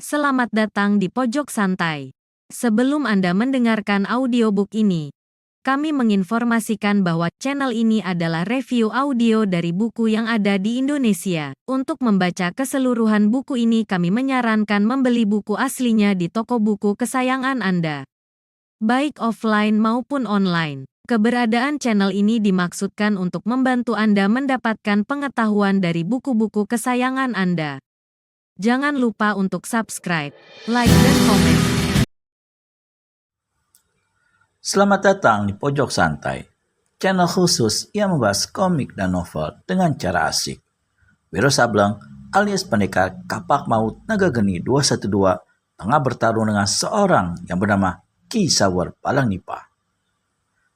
Selamat datang di Pojok Santai. Sebelum Anda mendengarkan audiobook ini, kami menginformasikan bahwa channel ini adalah review audio dari buku yang ada di Indonesia. Untuk membaca keseluruhan buku ini kami menyarankan membeli buku aslinya di toko buku kesayangan Anda, baik offline maupun online. Keberadaan channel ini dimaksudkan untuk membantu Anda mendapatkan pengetahuan dari buku-buku kesayangan Anda. Jangan lupa untuk subscribe, like, dan komen. Selamat datang di Pojok Santai, channel khusus yang membahas komik dan novel dengan cara asik. Wiro Sableng alias pendekar Kapak Maut Naga Geni 212 tengah bertarung dengan seorang yang bernama Ki Sawar Balangnipa.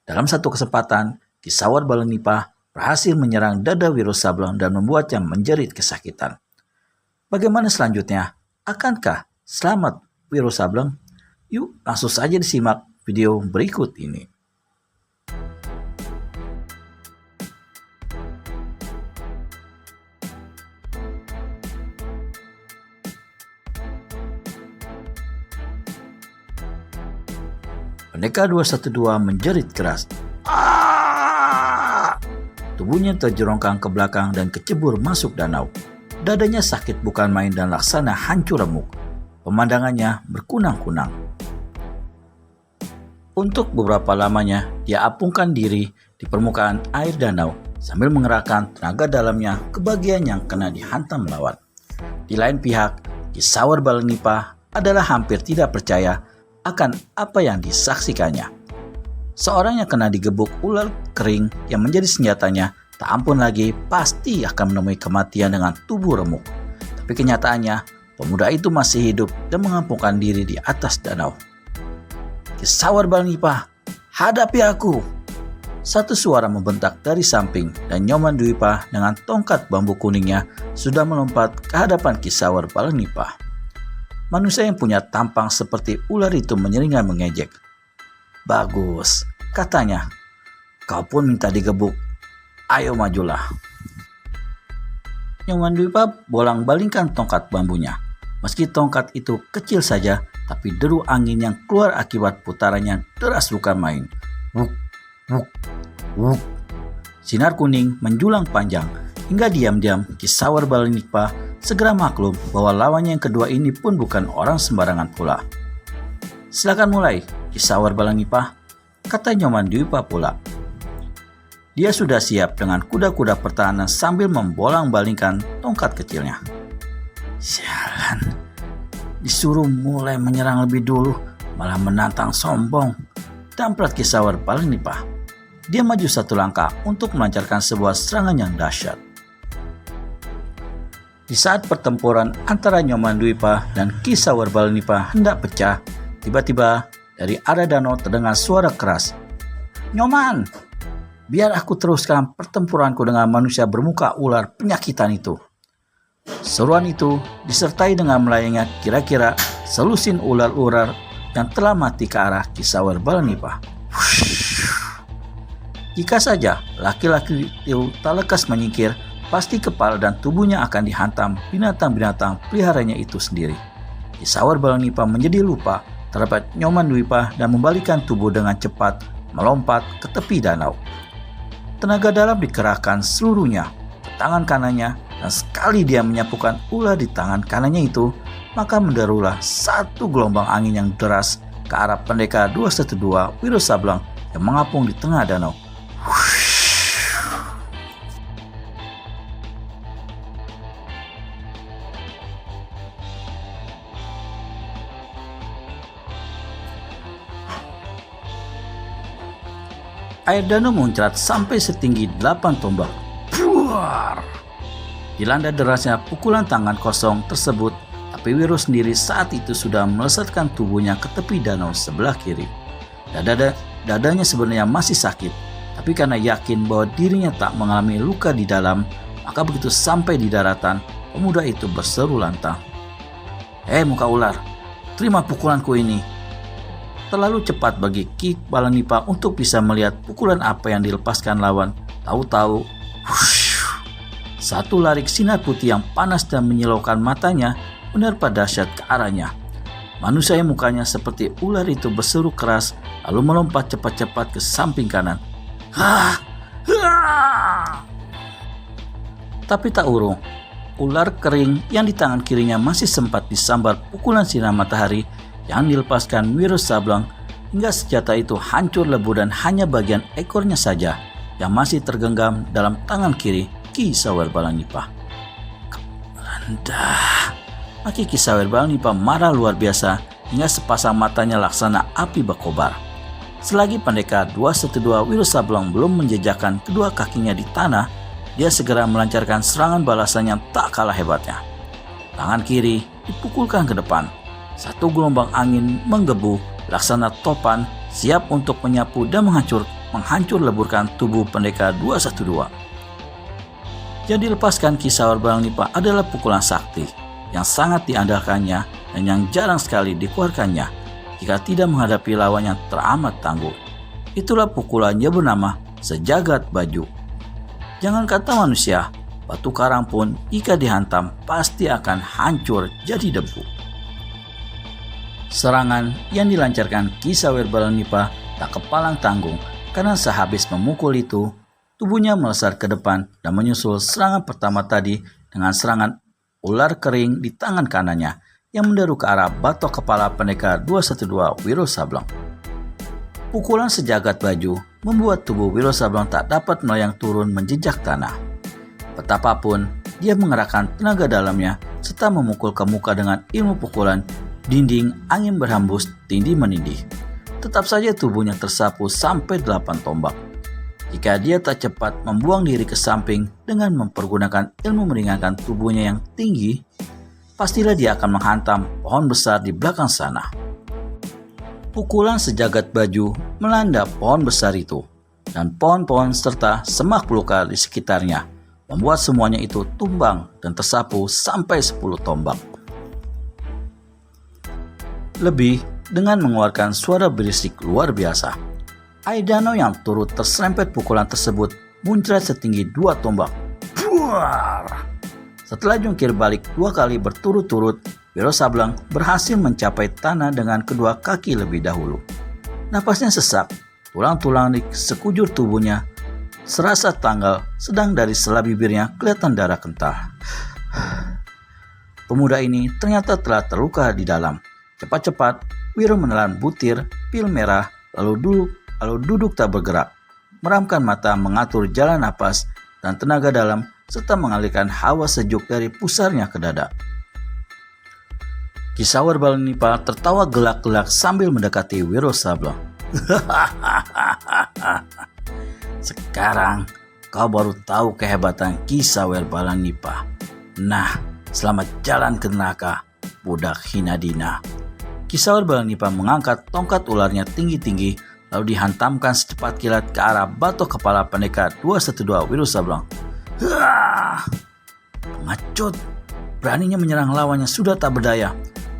Dalam satu kesempatan, Ki Sawar Balangnipa berhasil menyerang dada Wiro Sableng dan membuatnya menjerit kesakitan. Bagaimana selanjutnya? Akankah selamat Wiro Sableng? Yuk langsung saja disimak video berikut ini. Pendekar 212 menjerit keras. Tubuhnya terjerongkang ke belakang dan kecebur masuk danau. Dadanya sakit bukan main dan laksana hancur remuk. Pemandangannya berkunang-kunang. Untuk beberapa lamanya, dia apungkan diri di permukaan air danau sambil mengerahkan tenaga dalamnya ke bagian yang kena dihantam lawan. Di lain pihak, Ki Sawar Balangnipa adalah hampir tidak percaya akan apa yang disaksikannya. Seorang yang kena digebuk ular kering yang menjadi senjatanya tak ampun lagi pasti akan menemui kematian dengan tubuh remuk. Tapi kenyataannya, pemuda itu masih hidup dan mengampungkan diri di atas danau. Ki Sawar Balangnipa, hadapi aku! Satu suara membentak dari samping dan Nyoman Dwipa dengan tongkat bambu kuningnya sudah melompat ke hadapan Ki Sawar Balangnipa. Manusia yang punya tampang seperti ular itu menyeringai mengejek. Bagus, katanya. Kau pun minta digebuk. Ayo majulah. Nyoman Dwipa bolang-balingkan tongkat bambunya. Meski tongkat itu kecil saja, tapi deru angin yang keluar akibat putarannya deras bukan main. Wuk, wuk, wuk. Sinar kuning menjulang panjang, hingga diam-diam Ki Sawar Balangnipa segera maklum bahwa lawannya yang kedua ini pun bukan orang sembarangan pula. Silakan mulai, Ki Sawar Balangnipa, kata Nyoman Dwipa pula. Dia sudah siap dengan kuda-kuda pertahanan sambil membolang-balingkan tongkat kecilnya. Sialan, disuruh mulai menyerang lebih dulu, malah menantang sombong. Damprat Ki Sawar Balangnipa. Dia maju satu langkah untuk melancarkan sebuah serangan yang dahsyat. Di saat pertempuran antara Nyoman Dwipa dan Ki Sawar Balangnipa hendak pecah, tiba-tiba dari arah danau terdengar suara keras. Nyoman, biar aku teruskan pertempuranku dengan manusia bermuka ular penyakitan itu. Seruan itu disertai dengan melayangnya kira-kira selusin ular-ular yang telah mati ke arah Ki Sawar Balangnipa. Jika saja laki-laki itu tak lekas menyingkir, pasti kepala dan tubuhnya akan dihantam binatang-binatang peliharanya itu sendiri. Ki Sawar Balangnipa menjadi lupa terhadap Nyoman Dwipa dan membalikkan tubuh dengan cepat melompat ke tepi danau. Tenaga dalam dikerahkan seluruhnya ke tangan kanannya, dan sekali dia menyapukan ular di tangan kanannya itu, maka menderulah satu gelombang angin yang deras ke arah pendekar 212 Wiro Sableng yang mengapung di tengah danau. Air danau muncrat sampai setinggi 8 tombak. Puar! Dilanda derasnya pukulan tangan kosong tersebut, tapi Wiro sendiri saat itu sudah melesatkan tubuhnya ke tepi danau sebelah kiri. Dadanya sebenarnya masih sakit, tapi karena yakin bahwa dirinya tak mengalami luka di dalam, maka begitu sampai di daratan, pemuda itu berseru lantang. Hei muka ular, terima pukulanku ini. Terlalu cepat bagi Ki Balangnipa untuk bisa melihat pukulan apa yang dilepaskan lawan. Tahu-tahu, satu larik sinar putih yang panas dan menyilaukan matanya menerpa dahsyat ke arahnya. Manusia yang mukanya seperti ular itu berseru keras lalu melompat cepat-cepat ke samping kanan. Tapi tak urung, ular kering yang di tangan kirinya masih sempat disambar pukulan sinar matahari yang dilepaskan Wiro Sableng hingga senjata itu hancur lebur dan hanya bagian ekornya saja yang masih tergenggam dalam tangan kiri Ki Sawer Balanipa. Rendah. Maki Ki Sawer Balanipa marah luar biasa hingga sepasang matanya laksana api berkobar. Selagi pendekar 212 Wiro Sableng belum menjejakkan kedua kakinya di tanah, dia segera melancarkan serangan balasan yang tak kalah hebatnya. Tangan kiri dipukulkan ke depan. Satu gelombang angin menggebu laksana topan siap untuk menyapu dan menghancur leburkan tubuh pendekar 212. Yang dilepaskan Ki Sawer Balanipa adalah pukulan sakti yang sangat diandalkannya dan yang jarang sekali dikeluarkannya jika tidak menghadapi lawan yang teramat tangguh. Itulah pukulannya bernama Sejagat Baju. Jangan kata manusia, batu karang pun jika dihantam pasti akan hancur jadi debu. Serangan yang dilancarkan Ki Sawer Balanipa tak kepalang tanggung karena sehabis memukul itu, tubuhnya melesat ke depan dan menyusul serangan pertama tadi dengan serangan ular kering di tangan kanannya yang menderu ke arah batok kepala pendekar 212 Wiro Sableng. Pukulan Sejagat Baju membuat tubuh Wiro Sableng tak dapat melayang turun menjejak tanah. Betapapun dia mengerahkan tenaga dalamnya serta memukul ke muka dengan ilmu pukulan dinding angin berhembus tindih menindih. Tetap saja tubuhnya tersapu sampai 8 tombak. Jika dia tak cepat membuang diri ke samping dengan mempergunakan ilmu meringankan tubuhnya yang tinggi, pastilah dia akan menghantam pohon besar di belakang sana. Pukulan Sejagat Baju melanda pohon besar itu, dan pohon-pohon serta semak belukar di sekitarnya, membuat semuanya itu tumbang dan tersapu sampai 10 tombak. Lebih dengan mengeluarkan suara berisik luar biasa. Air danau yang turut terserempet pukulan tersebut muncrat setinggi 2 tombak. Buar! Setelah jungkir balik 2 kali berturut-turut, Wiro Sableng berhasil mencapai tanah dengan kedua kaki lebih dahulu. Napasnya sesak, tulang-tulang di sekujur tubuhnya serasa tanggal, sedang dari sela bibirnya kelihatan darah kental. Pemuda ini ternyata telah terluka di dalam. Cepat-cepat, Wiro menelan butir pil merah lalu duduk tak bergerak, meramkan mata mengatur jalan napas dan tenaga dalam serta mengalirkan hawa sejuk dari pusarnya ke dada. Ki Sawer Balanipa tertawa gelak-gelak sambil mendekati Wiro Sableng. Sekarang kau baru tahu kehebatan Ki Sawer Balanipa. Nah, selamat jalan ke neraka, budak Hinadina. Ki Sawer Balanipa mengangkat tongkat ularnya tinggi-tinggi lalu dihantamkan secepat kilat ke arah batok kepala pendekar 212 Wiro Sableng. Pengecut, beraninya menyerang lawannya sudah tak berdaya.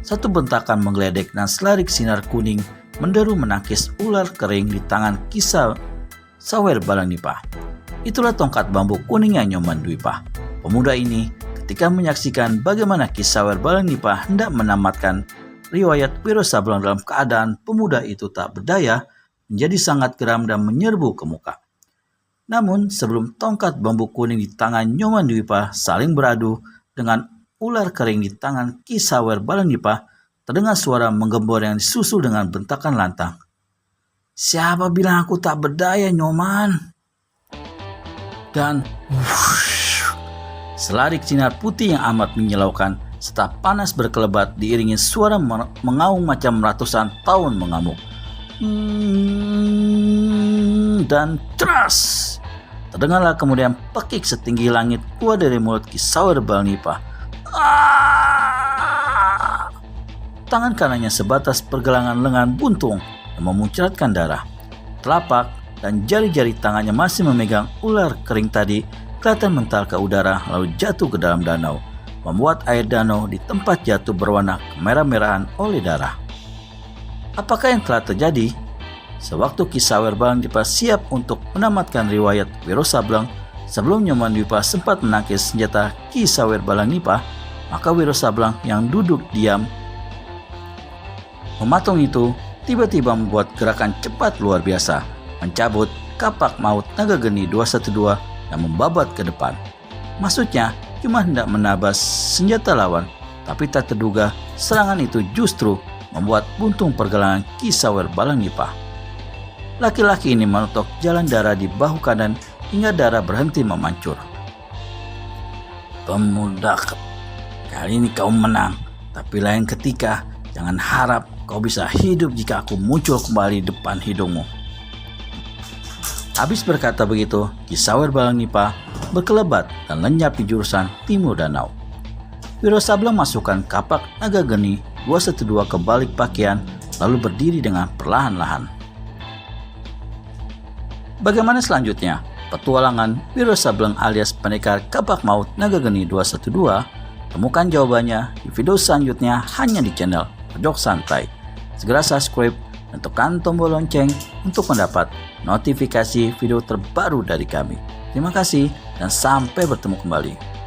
Satu bentakan menggeledek dan selarik sinar kuning menderu menangkis ular kering di tangan Ki Sawer Balanipa. Itulah tongkat bambu kuningnya Nyoman Dwipa. Pemuda ini ketika menyaksikan bagaimana Ki Sawer Balanipa hendak menamatkan riwayat Wiro Sableng dalam keadaan pemuda itu tak berdaya, menjadi sangat geram dan menyerbu ke muka. Namun sebelum tongkat bambu kuning di tangan Nyoman Dwipa saling beradu dengan ular kering di tangan Ki Sawer Balanipa, terdengar suara menggembor yang disusul dengan bentakan lantang. Siapa bilang aku tak berdaya, Nyoman? Dan selarik sinar putih yang amat menyilaukan serta panas berkelebat diiringi suara mengaung macam ratusan tahun mengamuk. Dan teras, terdengarlah kemudian pekik setinggi langit keluar dari mulut Ki Sawer Balanipa. Tangan kanannya sebatas pergelangan lengan buntung yang memuncratkan darah. Telapak dan jari-jari tangannya masih memegang ular kering tadi kelihatan mental ke udara lalu jatuh ke dalam danau, membuat air danau di tempat jatuh berwarna kemerah-merahan oleh darah. Apakah yang telah terjadi? Sewaktu Ki Sawer Balanipa siap untuk menamatkan riwayat Wiro Sableng, sebelum Nyoman Dwipa sempat menangkis senjata Ki Sawer Balanipa, Maka Wiro Sableng yang duduk diam mematung itu tiba-tiba membuat gerakan cepat luar biasa, mencabut kapak maut naga geni 212 dan membabat ke depan. Maksudnya cuma hendak menabas senjata lawan, tapi tak terduga serangan itu justru membuat buntung pergelangan Ki Sawer Balanipa. Laki-laki ini menotok jalan darah di bahu kanan hingga darah berhenti memancur. Pemuda, kali ini kau menang, tapi lain ketika jangan harap kau bisa hidup jika aku muncul kembali depan hidungmu. Habis berkata begitu, Ki Sawer Balanipa berkelebat dan lenyap di jurusan timur danau. Wiro Sableng masukkan kapak naga geni 212 ke balik pakaian lalu berdiri dengan perlahan-lahan. Bagaimana selanjutnya? Petualangan Wiro Sableng alias pendekar kapak maut naga geni 212? Temukan jawabannya di video selanjutnya hanya di channel Pojok Santai. Segera subscribe dan tekan tombol lonceng untuk mendapat notifikasi video terbaru dari kami. Terima kasih dan sampai bertemu kembali.